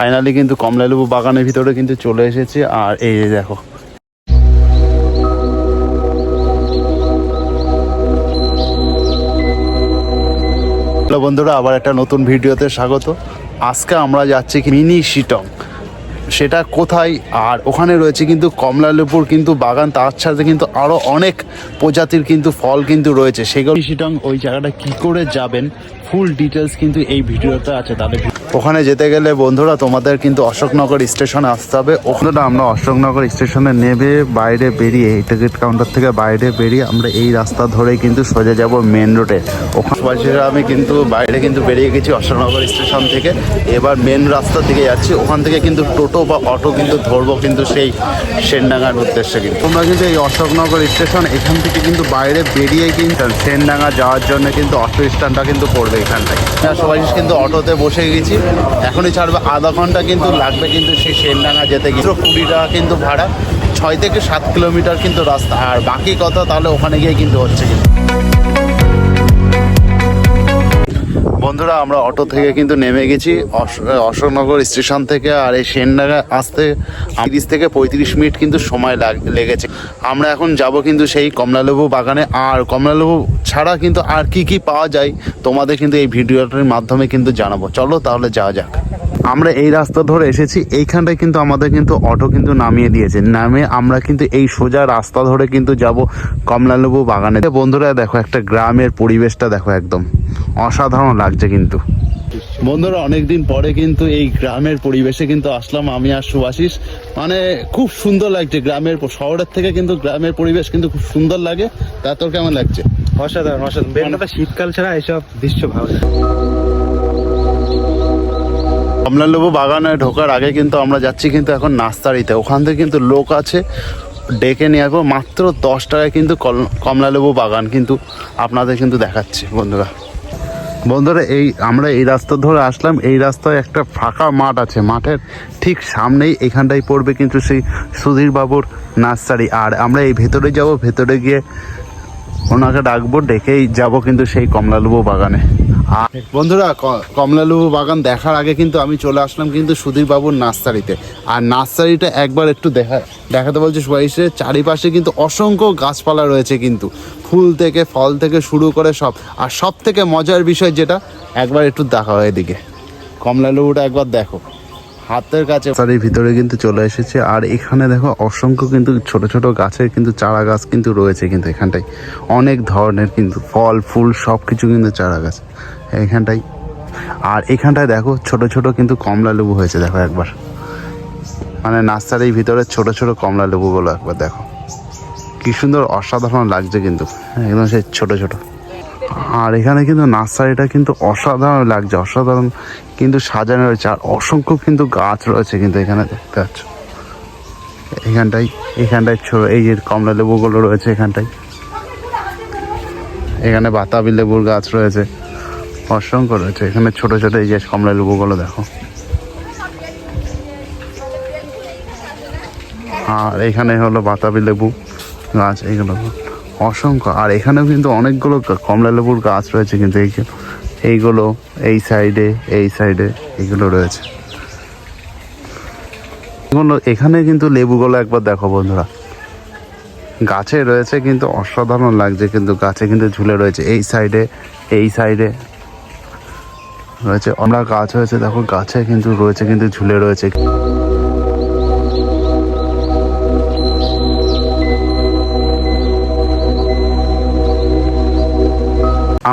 Finally কিন্তু কমলালেবু বাগানের ভিতরে কিন্তু চলে এসেছে। আর এই যে দেখো, বন্ধুরা আবার একটা নতুন ভিডিওতে স্বাগত। আজকে আমরা যাচ্ছি মিনি শিটং। সেটা কোথায়, আর ওখানে রয়েছে কিন্তু কমলালেবুর কিন্তু বাগান, তার সাথে কিন্তু আরও অনেক প্রজাতির কিন্তু ফল কিন্তু রয়েছে। সেগুলো শিটং ওই জায়গাটা কি করে যাবেন ফুল ডিটেলস কিন্তু এই ভিডিওতে আছে। তাহলে ওখানে যেতে গেলে বন্ধুরা তোমাদের কিন্তু অশোকনগর স্টেশনে আসতে হবে। ওখানে আমরা অশোকনগর স্টেশনে নেমে বাইরে বেরিয়ে এই টিকিট কাউন্টার থেকে বাইরে বেরিয়ে আমরা এই রাস্তা ধরে কিন্তু সোজা যাব মেন রোডে। ওখানে আমি কিন্তু বাইরে কিন্তু বেরিয়ে গেছি অশোকনগর স্টেশন থেকে। এবার মেন রাস্তা দিকে যাচ্ছি। ওখান থেকে কিন্তু টোটো বা অটো কিন্তু ধরবো কিন্তু সেই সেনডাঙ্গার উদ্দেশ্যে। কিন্তু তোমরা কিন্তু এই অশোকনগর স্টেশন এখান থেকে কিন্তু বাইরে বেরিয়ে কিন্তু সেনডাঙ্গা যাওয়ার জন্য কিন্তু অটো স্ট্যান্ডটা কিন্তু পড়বে এখানটায়। সবাই কিন্তু অটোতে বসে গেছি, এখনই ছাড়বে। আধা ঘন্টা কিন্তু লাগবে কিন্তু সেই সেনডাঙ্গা যেতে। কিন্তু 20 টাকা কিন্তু ভাড়া, 6 থেকে 7 কিলোমিটার কিন্তু রাস্তা। আর বাকি কথা তাহলে ওখানে গিয়ে কিন্তু হচ্ছে। কিন্তু বন্ধুরা আমরা অটো থেকে কিন্তু নেমে গেছি অশোকনগর স্টেশন থেকে। আর এই সেনডাঙ্গা আসতে 30 থেকে 35 মিনিট কিন্তু সময় লেগেছে। আমরা এখন যাব কিন্তু সেই কমলালেবু বাগানে। আর কমলালেবু ছাড়া কিন্তু আর কি কি পাওয়া যায় তোমাদের কিন্তু এই ভিডিওটার মাধ্যমে কিন্তু জানাবো। চলো তাহলে যাওয়া যাক। আমরা এই রাস্তা ধরে এসেছি, এইখানটায় কিন্তু আমাদের কিন্তু অটো কিন্তু নামিয়ে দিয়েছে। নামে আমরা কিন্তু এই সোজা রাস্তা ধরে কিন্তু যাব কমলালেবু বাগানে। বন্ধুরা দেখো একটা গ্রামের পরিবেশটা দেখো, একদম অসাধারণ লাগছে কিন্তু। বন্ধুরা অনেকদিন পরে কিন্তু এই গ্রামের পরিবেশে কিন্তু আসলাম আমি আর সুভাষিস। মানে খুব সুন্দর লাগছে গ্রামের, শহরের থেকে কিন্তু গ্রামের পরিবেশ কিন্তু খুব সুন্দর লাগে। তা তোর কেমন লাগছে? অসাধারণ অসাধারণ। শীতকাল ছাড়া এসব দৃশ্য ভালো। কমলালেবু বাগানে ঢোকার আগে কিন্তু আমরা যাচ্ছি কিন্তু এখন নার্সারিতে। ওখান থেকে কিন্তু লোক আছে, ডেকে নিয়ে আসবো। মাত্র 10 টাকায় কিন্তু কমলালেবু বাগান কিন্তু আপনাদের কিন্তু দেখাচ্ছি। বন্ধুরা আমরা এই রাস্তা ধরে আসলাম। এই রাস্তায় একটা ফাঁকা মাঠ আছে, মাঠের ঠিক সামনেই এখানটাই পড়বে কিন্তু সেই সুধীর বাবুর নার্সারি। আর আমরা এই ভেতরে যাব, ভেতরে গিয়ে ওনাকে ডাকবো, ডেকেই যাব কিন্তু সেই কমলালেবু বাগানে। আর বন্ধুরা কমলালেবু বাগান দেখার আগে কিন্তু আমি চলে আসলাম কিন্তু সুধীর বাবুর নার্সারিতে। আর নার্সারিটা একবার একটু দেখাতে বলছে সুভাষের। চারিপাশে কিন্তু অসংখ্য গাছপালা রয়েছে কিন্তু, ফুল থেকে ফল থেকে শুরু করে সব। আর সব থেকে মজার বিষয় যেটা, একবার একটু দেখা হয় এদিকে কমলালেবুটা একবার দেখো হাতের কাছে। নার্সারির ভিতরে কিন্তু চলে এসেছে। আর এখানে দেখো অসংখ্য কিন্তু ছোট ছোট গাছের কিন্তু চারা গাছ কিন্তু রয়েছে কিন্তু এখানটায়। অনেক ধরনের কিন্তু ফল ফুল সব কিছু কিন্তু চারা গাছ এখানটাই। আর এখানটায় দেখো ছোট ছোট কিন্তু কমলালেবু হয়েছে দেখো একবার। মানে নার্সারির ভিতরে ছোট ছোট কমলালেবুগুলো একবার দেখো কি সুন্দর, অসাধারণ লাগছে কিন্তু একদম সেই ছোট ছোট। আর এখানে কিন্তু নার্সারিটা কিন্তু অসাধারণ লাগছে, অসাধারণ কিন্তু সাজানো রয়েছে। আর অসংখ্য কিন্তু গাছ রয়েছে কিন্তু এখানে দেখতে পাচ্ছ। এখানটায় ছোট এই যে কমলালেবুগুলো রয়েছে এখানটায়। এখানে বাতাবি লেবুর গাছ রয়েছে, অসংখ্য রয়েছে এখানে ছোট ছোট এই যে কমলালেবুগুলো দেখো। আর এখানে হলো বাতাবি লেবু গাছ, এইগুলো অসংখ্য। আর এখানেও কিন্তু অনেকগুলো কমলালেবুর গাছ রয়েছে কিন্তু এইগুলো এই সাইডে এইগুলো রয়েছে। এখানে কিন্তু লেবুগুলো একবার দেখো বন্ধুরা, গাছে রয়েছে কিন্তু অসাধারণ লাগছে কিন্তু। গাছে কিন্তু ঝুলে রয়েছে এই সাইডে রয়েছে। আমরা গাছ হয়েছে দেখো, গাছে কিন্তু রয়েছে কিন্তু ঝুলে রয়েছে।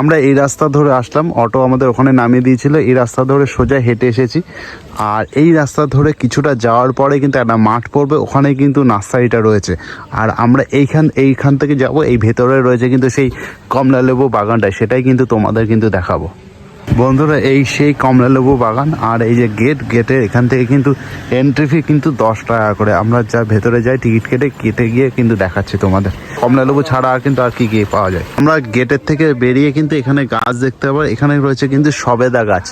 আমরা এই রাস্তা ধরে আসলাম, অটো আমাদের ওখানে নামিয়ে দিয়েছিল। এই রাস্তা ধরে সোজা হেঁটে এসেছি। আর এই রাস্তা ধরে কিছুটা যাওয়ার পরে কিন্তু একটা মাঠ পড়বে, ওখানে কিন্তু নার্সারিটা রয়েছে। আর আমরা এইখান থেকে যাব, এই ভেতরে রয়েছে কিন্তু সেই কমলালেবু বাগানটা, সেটাই কিন্তু তোমাদের কিন্তু দেখাবো। বন্ধুরা এই সেই কমলালেবু বাগান। আর এই যে গেটের এখান থেকে কিন্তু এন্ট্রি ফি কিন্তু 10 টাকা করে। আমরা যা ভেতরে যাই টিকিট কেটে গিয়ে কিন্তু দেখাচ্ছি তোমাদের কমলালেবু ছাড়া আর কিন্তু আর কি কি পাওয়া যায়। আমরা গেটের থেকে বেরিয়ে কিন্তু এখানে গাছ দেখতে পাবো। এখানে রয়েছে কিন্তু সবেদা গাছ।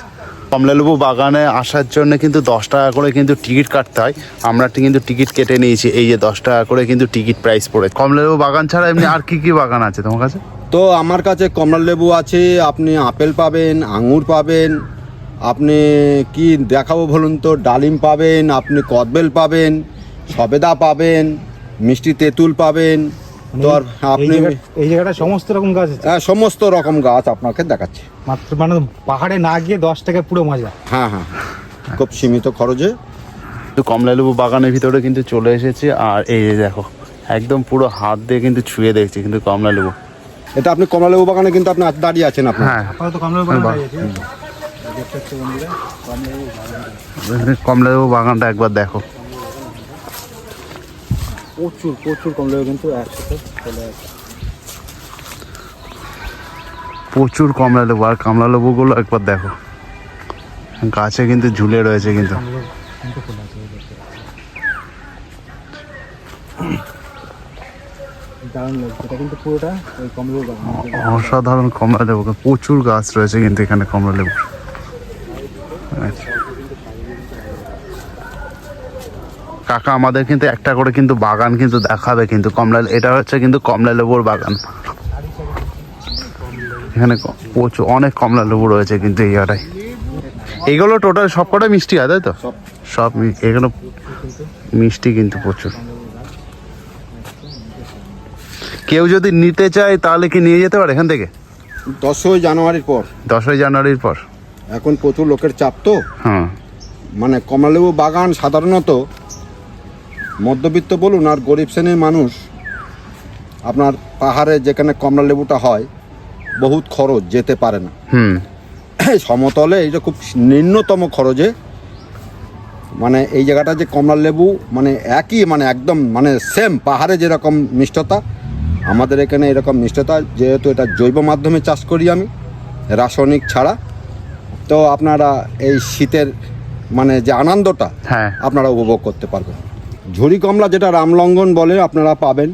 কমলালেবু বাগানে আসার জন্য কিন্তু 10 টাকা করে কিন্তু টিকিট কাটতে হয়। আমরা কিন্তু টিকিট কেটে নিয়েছি, এই যে 10 টাকা করে কিন্তু টিকিট প্রাইস পড়ে। কমলালেবু বাগান ছাড়া এমনি আর কি কি বাগান আছে তোমার কাছে? তো আমার কাছে কমলালেবু আছে, আপনি আপেল পাবেন, আঙুর পাবেন, আপনি কি দেখাবো বলুন তো? ডালিম পাবেন, আপনি কদবেল পাবেন, সবেদা পাবেন, মিষ্টি তেঁতুল পাবেন। তো আর আপনি এই জায়গাটা সমস্ত রকম গাছ আছে, হ্যাঁ, সমস্ত রকম গাছ আপনাকে দেখাচ্ছি। মাত্র মানে পাহাড়ে না গিয়ে 10 টাকা পুরো মজা। হ্যাঁ হ্যাঁ, খুব সীমিত খরচে। তো কমলালেবু বাগানের ভিতরে কিন্তু চলে এসেছি, আর এই যে দেখো একদম পুরো হাত দিয়ে কিন্তু ছুঁয়ে দেখছি কিন্তু কমলালেবু। এটা আপনি কমলালেবু বাগানে কিন্তু আপনি দাঁড়িয়ে আছেন আপনার। হ্যাঁ, আপাতত কমলালেবু বাগান বাহ। আছে। দেখতে পাচ্ছ বন্ধুরা, কমলালেবু বাগান। কমলালেবু বাগানটা একবার দেখো। প্রচুর প্রচুর কমলালেবু কিন্তু একসাথে চলে আসে। প্রচুর কমলালেবু, আর কমলালেবুগুলো একবার দেখো গাছে কিন্তু ঝুলে রয়েছে কিন্তু। কমলালেবু কিন্তু ফুল আছে, এই দেখতে পাচ্ছ। দারুণ লাগছে, এটা কিন্তু পুরোটা ওই কমলালেবু বাগান। অসাধারণ কমলালেবু, প্রচুর গাছ রয়েছে কিন্তু এখানে কমলালেবু। আচ্ছা। কাকা আমাদের কিন্তু একটা করে কিন্তু বাগান কিন্তু দেখাবে কিন্তু কমলা, এটা হচ্ছে কিন্তু কমলালেবুর বাগান। এখানে প্রচুর অনেক কমলালেবু রয়েছে কিন্তু এই জায়গাটায়। এগুলো টোটাল সব কটা মিষ্টি হয় তাই তো? সব এগুলো মিষ্টি কিন্তু প্রচুর। কেউ যদি নিতে চায় তাহলে কি নিয়ে যেতে পারে এখান থেকে? 10ই জানুয়ারির পর, 10ই জানুয়ারির পর। এখন প্রচুর লোকের চাপ তো। হ্যাঁ, মানে কমলালেবু বাগান সাধারণত মধ্যবিত্ত বলুন আর গরিব শ্রেণীর মানুষ, আপনার পাহাড়ে যেখানে কমলালেবুটা হয় বহুত খরচ, যেতে পারে না। হুম, সমতলে এইটা খুব নিম্নতম খরচে, মানে এই জায়গাটা যে কমলালেবু মানে একই, মানে একদম মানে সেম পাহাড়ে যেরকম মিষ্টতা, আমাদের এখানে এরকম মিষ্টতা। যেহেতু এটা জৈব মাধ্যমে চাষ করি আমি, রাসায়নিক ছাড়া, তো আপনারা এই শীতের মানে যে আনন্দটা হ্যাঁ, আপনারা উপভোগ করতে পারবেন। ঝুরি কমলা যেটা রামলঙ্ঘন বলে আপনারা পাবেন,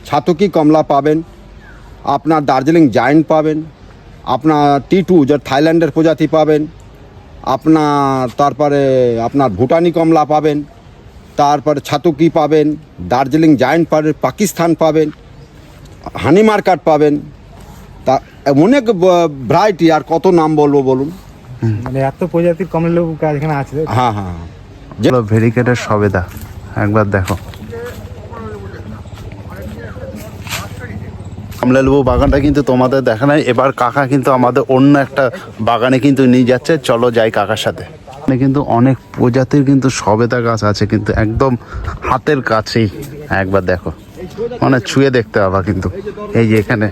ছাতকি কমলা পাবেন, আপনার দার্জিলিং জায়েন্ট পাবেন, আপনার টি2 যে থাইল্যান্ডের প্রজাতি পাবেন, আপনার তারপরে আপনার ভুটানি কমলা পাবেন, তারপরে ছাতকি পাবেন, দার্জিলিং জায়েন্ট পাবেন, পাকিস্তান পাবেন, হানি মার্কাট পাবেন, তা অনেক ভ্যারাইটি। আর কত নাম বলবো বলুন? মানে এত প্রজাতির কমলালেবু গাছ এখানে আছে। হ্যাঁ হ্যাঁ, ভেরিকেটের সবেদা একবার দেখো। কমলালেবু বাগানটা কিন্তু তোমাদের দেখা নাই। এবার কাকা কিন্তু আমাদের অন্য একটা বাগানে কিন্তু নিয়ে যাচ্ছে, চলো যাই কাকার সাথে। এখানে কিন্তু অনেক প্রজাতির কিন্তু সবেদা গাছ আছে কিন্তু একদম হাতের কাছেই, একবার দেখো, মানে ছুঁয়ে দেখতে হবে কিন্তু। এই যে এখানে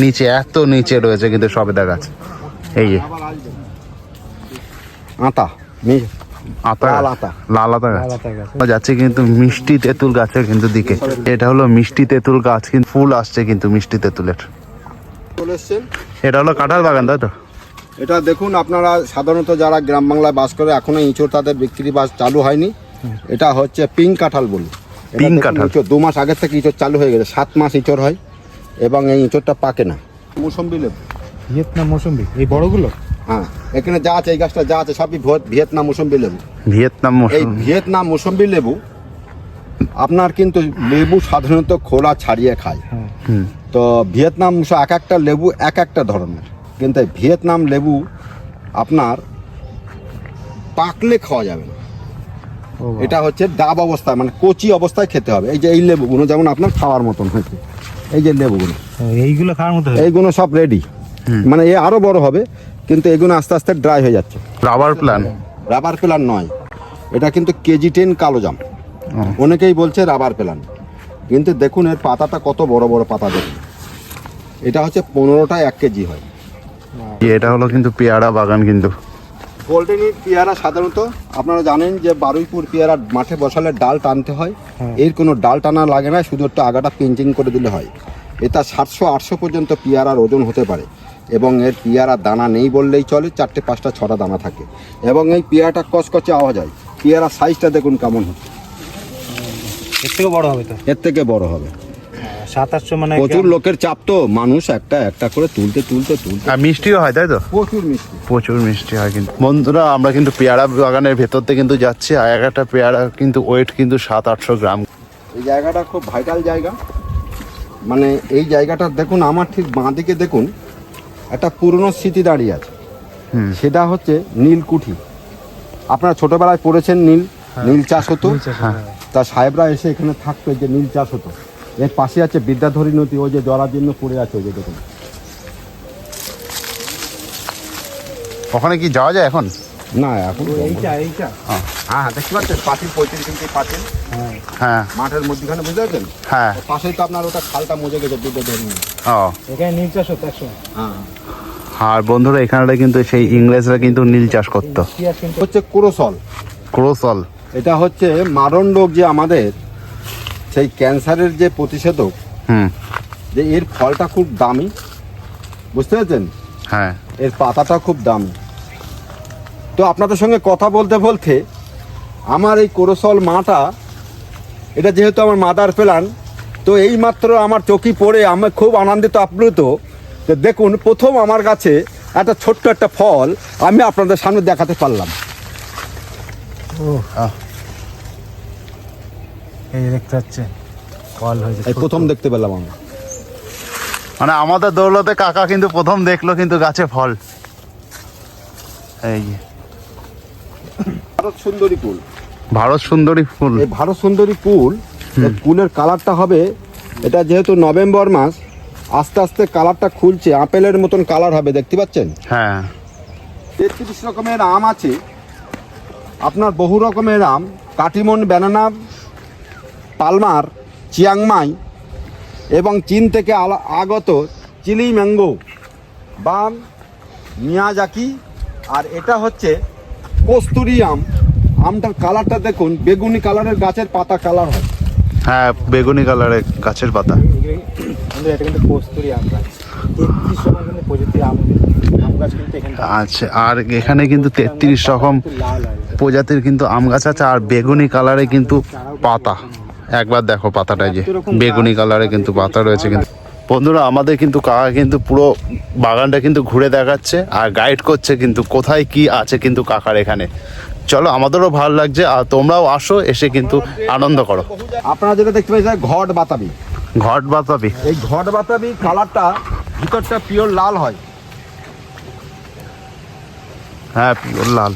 নিচে, এত নিচে রয়েছে কিন্তু সবেদা গাছ। এই যে আতা আতা লাল গাছ, আতা। লাল আতা গাছ। লাল আতা গাছ। আমরা যাচ্ছি কিন্তু মিষ্টি তেঁতুল গাছের কিন্তু দিকে। এটা হলো মিষ্টি তেঁতুল গাছ, কিন্তু ফুল আসছে কিন্তু মিষ্টি তেঁতুলের। চলে এসছেন। এটা হলো কাঁঠাল বাগান তাই তো? এটা দেখুন, আপনারা সাধারণত যারা গ্রাম বাংলায় বাস করে এখনো ইঁচড় তাদের বিক্রি বাস চালু হয়নি। এটা হচ্ছে পিঙ্ক কাঁঠাল বলি। এটা পিঙ্ক দেখুন কাঁঠাল। ইঁচড় 2 মাস আগের থেকে ইঁচড় চালু হয়ে গেছে, 7 মাস ইঁচড় হয় এবং এই ইঁচড়টা পাকে না। মৌসম্বি লেবু, ভিয়েতনাম মৌসুম্বি, এই বড়গুলো। হ্যাঁ এখানে যা আছে এই গাছটা যা আছে সবই ভিয়েতনাম মৌসম্বি লেবু। ভিয়েতনাম এই ভিয়েতনাম মৌসম্বি লেবু আপনার কিন্তু লেবু সাধারণত খোলা ছাড়িয়ে খায়। হ্যাঁ, হুম, তো ভিয়েতনাম এক একটা লেবু এক একটা ধরনের, কিন্তু এই ভিয়েতনাম লেবু আপনার পাকলে খাওয়া যাবে না। ও বাবা। এটা হচ্ছে ডাব অবস্থায়, মানে কচি অবস্থায় খেতে হবে। এই যে এই লেবুগুলো যেমন আপনার খাওয়ার মতন হয়েছে, এই যে লেবুগুলো, এইগুলো খাওয়ার মতো। এইগুলো সব রেডি, মানে এ আরো বড় হবে, কিন্তু এগুলো আস্তে আস্তে ড্রাই হয়ে যাচ্ছে। Rubber plan. রাবার প্ল্যান নয়, এটা কিন্তু কেজি 10 কালো জাম। অনেকেই বলছে রাবার প্ল্যান, কিন্তু দেখুন এর পাতাটা কত বড় বড় পাতা দেখুন। এটা হচ্ছে 15টায় 1 কেজি হয়। এটা হলো কিন্তু পেয়ারা বাগান কিন্তু। গোল্ডেন পেয়ারা সাধারণত আপনারা জানেন যে বারুইপুর পেয়ারা মাঠে বসালে ডাল টানতে হয়। হ্যাঁ। এর কোনো ডাল টানা লাগে না, শুধু একটু আগাটা পিঞ্চিং করে দিলে হয়। এটা 700-800 পর্যন্ত পেয়ারার ওজন হতে পারে, এবং এর পেয়ারা দানা নেই বললেই চলে, 4টে 5টা 6টা দানা থাকে, এবং এই পেয়ারাটা কচকচে আওয়াজ হয়। পেয়ারা সাইজটা দেখুন কেমন হচ্ছে, এর থেকে বড় হবে তো। এর থেকে বড় হবে। 700-800 মানে প্রচুর লোকের চাপ তো, মানুষ একটা একটা করে তুলতে আর মিষ্টিও হয় তাই তো? প্রচুর মিষ্টি। প্রচুর মিষ্টি হয় কিন্তু। বন্ধুরা আমরা কিন্তু পেয়ারা বাগানের ভেতর দিয়ে কিন্তু যাচ্ছি, আর একটা পেয়ারা কিন্তু ওয়েট কিন্তু 700-800 গ্রাম। এই জায়গাটা খুব ভাইটাল জায়গা। মানে এই জায়গাটা দেখুন, আমার ঠিক বাঁ দিকে দেখুন একটা পুরনো স্মৃতি দাঁড়িয়ে আছে। সেটা হচ্ছে নীলকুঠি। আপনারা ছোটবেলায় পড়েছেন নীল চাষ হতো। তা সাহেবরা এসে এখানে থাকতো, যে নীল চাষ হতো। এর পাশে আছে বিদ্যাধরী নদী, ওই যে জরাজীর্ণ পড়ে আছে, ওই যে দেখুন। ওখানে কি যাওয়া যায় এখন? না এখন হ্যাঁ দেখতে পাচ্ছেন পাঁচিল 35 ইঞ্চি পাঁচিল হ্যাঁ মাঠের মধ্যখানে, বুঝতে পারছেন? হ্যাঁ। ওর পাশেই তো আপনার ওটা খালটা মজে গেছে বিদ্যাধরী নদী। ও এখানে নীল চাষ হতো একসময়। হ্যাঁ আর বন্ধুরা এখানটা কিন্তু সেই ইংরেজরা কিন্তু নীল চাষ করতো। ইতিহাস কিন্তু হচ্ছে কোরোসল। ক্রোসল। এটা হচ্ছে মারণ রোগ, যে আমাদের সেই ক্যান্সারের যে প্রতিষেধক, হুম। যে এর ফলটা খুব দামি, বুঝতে পারছেন? হ্যাঁ। এর পাতাটা খুব দামি। তো আপনাদের সঙ্গে কথা বলতে বলতে আমার এই কোরোসল মাটা, এটা যেহেতু আমার মাদার প্ল্যান, তো এই মাত্র আমার চোখে পড়ে আমি খুব আনন্দিত আপ্লুত যে দেখুন প্রথম আমার কাছে একটা ছোট্ট একটা ফল আমি আপনাদের সামনে দেখাতে পারলাম। এই যে দেখতে পাচ্ছেন ফল হয়েছে, এই প্রথম দেখতে পেলাম আমরা। মানে আমাদের দৌলতে কাকা কিন্তু প্রথম দেখলো কিন্তু গাছে ফল। এই যে ভারত সুন্দরী কুল। ভারত সুন্দরী ফুল। এই ভারত সুন্দরী কুল, এই কুলের কালারটা হবে, এটা যেহেতু নভেম্বর মাস, আস্তে আস্তে কালারটা খুলছে, আপেলের মতন কালার হবে, দেখতে পাচ্ছেন? হ্যাঁ। 33 রকমের আম আছে, আপনার বহু রকমের আম, কাটিমন, ব্যানানা, পালমার, চিয়াংমাই এবং চীন থেকে আগত চিলি ম্যাঙ্গো, বাম, মিয়াজাকি। আর এটা হচ্ছে কস্তুরি আম। আমটার কালারটা দেখুন, বেগুনি কালারের, গাছের পাতা কালার হয়। হ্যাঁ বেগুনি কালারের গাছের পাতা। এটা কিন্তু কস্তুরি আম গাছ। 33 রকম কিন্তু প্রজাতির আম গাছ কিন্তু এখানে। আচ্ছা, আর এখানে কিন্তু 33 রকম লাল হয়। প্রজাতির কিন্তু আম গাছ আছে, আর বেগুনি কালারে কিন্তু পাতা। একবার দেখো পাতাটা, যে বেগুনি কালারে কিন্তু পাতা রয়েছে। কিন্তু বন্ধুরা আমাদের কিন্তু কাকা কিন্তু পুরো বাগানটা কিন্তু ঘুরে দেখাচ্ছে আর গাইড করছে কিন্তু কোথায় কি আছে কিন্তু কাকার এখানে। চলো, আমাদেরও ভালো লাগছে, আর তোমরাও আসো, এসে কিন্তু আনন্দ করো। আপনারা যেটা দেখতে পাচ্ছেন ঘট বাতাবি। ঘট বাতাবি। এই ঘট বাতাবি কালারটা ভিতরটা পিওর লাল হয়। হ্যাঁ পিওর লাল।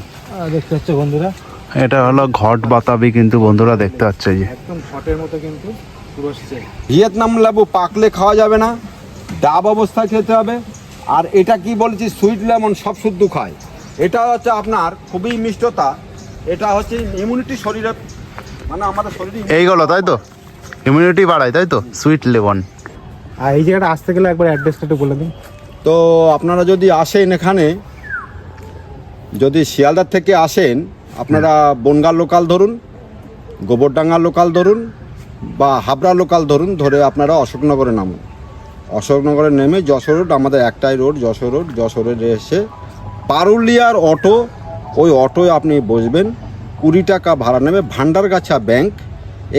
দেখতে পাচ্ছ বন্ধুরা, এটা হলো ঘট বাতাবি কিন্তু বন্ধুরা দেখতে পাচ্ছে যে একদম ঘটের মতো কিন্তু পুরো আসছে। ভিয়েতনাম লেবু পাকলে খাওয়া যাবে না, ডাব অবস্থায় খেতে হবে। আর এটা কি বলেছি, সুইট লেমন, সব শুদ্ধ খায়। এটা হচ্ছে আপনার খুবই মিষ্টতা, এটা হচ্ছে ইমিউনিটি শরীরে, মানে আমাদের শরীরে এইগুলো তাই তো ইমিউনিটি বাড়ায় তাই তো, সুইট লেমন। আর এই জায়গাটা আসতে গেলে একবার অ্যাড্রেসটা একটু বলে দিন। তো আপনারা যদি আসেন এখানে, যদি শিয়ালদার থেকে আসেন, আপনারা বনগাঁ লোকাল ধরুন, গোবরডাঙ্গা লোকাল ধরুন, বা হাবড়া লোকাল ধরুন, ধরে আপনারা অশোকনগরে নামুন। অশোকনগরে নেমে যশোর রোড, আমাদের একটাই রোড যশোর রোড। যশোরের এসে পারুলিয়ার অটো, ওই অটোয় আপনি বসবেন, 20 টাকা ভাড়া নেবে, ভান্ডারগাছা ব্যাংক,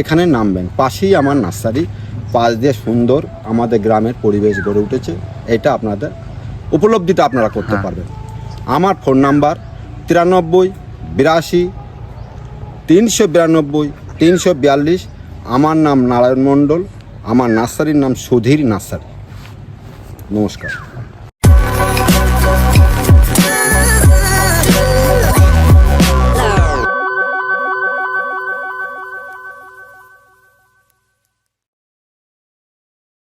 এখানে নামবেন। পাশেই আমার নার্সারি, পাশ দিয়ে সুন্দর আমাদের গ্রামের পরিবেশ গড়ে উঠেছে। এটা আপনাদের উপলব্ধিটা আপনারা করতে পারবেন। আমার ফোন নাম্বার 93 82 392 342। আমার নাম নারায়ণ মণ্ডল, আমার নার্সারির নাম সুধীর নার্সারি। নমস্কার।